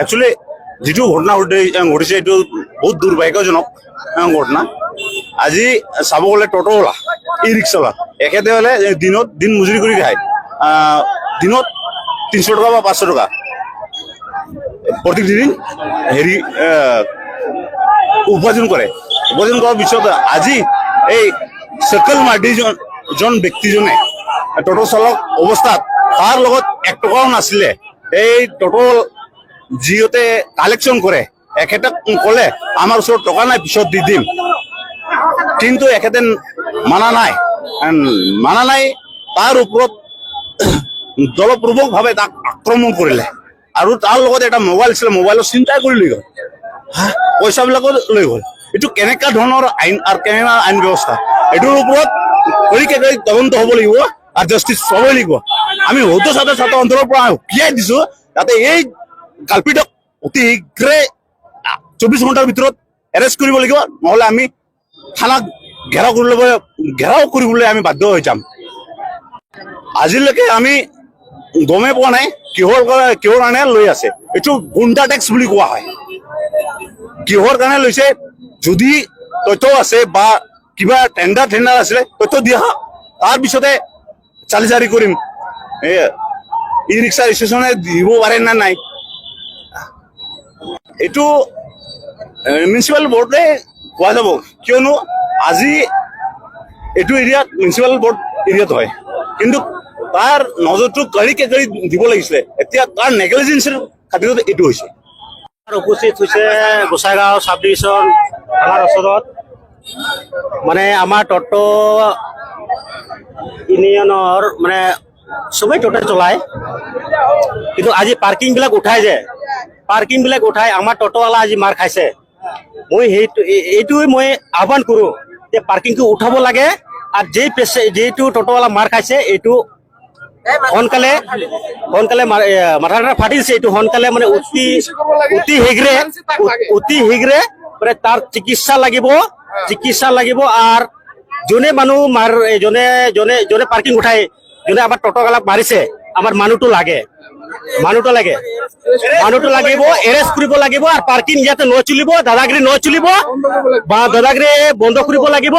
Actually যিটো ঘটনা ঘটিছে এইটো বহুত দুৰ্ভাগ্যজনক ঘটনা। আজি চাব গ'লে টোটোৱালা ই ৰিক্সাৱালা এখেতে হ'লে দিনত দিন মজুৰি কৰি খায়, দিনত 300 টকা বা 500 টকা প্ৰতিদিন উপাৰ্জন কৰে। উপাৰ্জন কৰাৰ পিছত আজি এই চেকেল মাৰ্টিজন ব্যক্তিজনে টোটো চালক অৱস্থাত তাৰ লগত 1 টকাও নাছিলে। এই টোটো যিহতে কালেকশ্যন কৰে এখেতক ক'লে আমাৰ ওচৰত টকা নাই, পিছত দি দিম, কিন্তু এখেতে মানা নাই। তাৰ ওপৰত দলপূৰ্বকভাৱে তাক আক্ৰমণ কৰিলে আৰু তাৰ লগত এটা মোবাইল আছিলে, মোবাইলৰ চিন্তাই কৰি লৈ গ'ল, পইচাবিলাকো লৈ গ'ল। এইটো কেনেকুৱা ধৰণৰ আইন আৰু কেনেকুৱা আইন ব্যৱস্থা, এইটোৰ ওপৰত তদন্ত হ'ব লাগিব আৰু জাষ্টিচ হ'বই লাগিব। আমি হয়তো ছাত্ৰ অঞ্চলৰ পৰা উকিয়াই দিছো যাতে এই কালপিতক অতি শীঘ্ৰে 24 ঘণ্টাৰ ভিতৰত এৰেষ্ট কৰিব লাগিব, নহ'লে আমি থানাক ঘেৰাও কৰিবলৈ আমি বাধ্য হৈ যাম। আজিলৈকে আমি গমেই পোৱা নাই কিহৰ কাৰণে লৈ আছে। এইটো গুণ্ডা টেক্স বুলি কোৱা হয়। কিহৰ কাৰণে লৈছে, যদি তথ্য আছে বা কিবা টেণ্ডাৰ আছিলে তথ্য দিয়া, তাৰপিছতে চালি জাৰি কৰিম। ই ৰিক্সা ৰেজিষ্ট্ৰেশ্যনে দিব পাৰে নে নাই, এইটো মিউনিচিপাল বৰ্ডে কোৱা যাব, কিয়নো আজি এইটো এৰিয়াত মিউনিচিপাল বৰ্ড এৰিয়াত হয়, কিন্তু তাৰ নজৰটো গাড়ী দিব লাগিছিলে। এতিয়া তাৰ নেগলিজেন্সৰ খাতিৰত এইটো হৈছে। উপস্থিত হৈছে গোসাইগাঁও সাব ডিভিজন থানাৰ ওচৰত। মানে আমাৰ টোটো ইউনিয়নৰ মানে চবেই টোটো চলায়, কিন্তু আজি পাৰ্কিংবিলাক উঠাই আমাৰ টোটোৱালা আজি মাৰ খাইছে। মই এইটোৱে মই আহ্বান কৰোঁ যে পাৰ্কিংটো উঠাব লাগে, আৰু যিটো টোটোৱালা মাৰ খাইছে এইটো সোনকালে মাথা ফাটিছে, এইটো সোনকালে মানে অতি শীঘ্ৰে মানে তাৰ চিকিৎসা লাগিব। আৰু যোনে মানুহ যোনে পাৰ্কিং উঠাই, যোনে আমাৰ টোটোৱালাক মাৰিছে, আমাৰ মানুহটো লাগিব, এৰেষ্ট কৰিব লাগিব। আৰু পাৰ্কিং ইয়াতে নচলিব, দাদাগিৰি নচলিব বা দাদাগিৰি বন্ধ কৰিব লাগিব।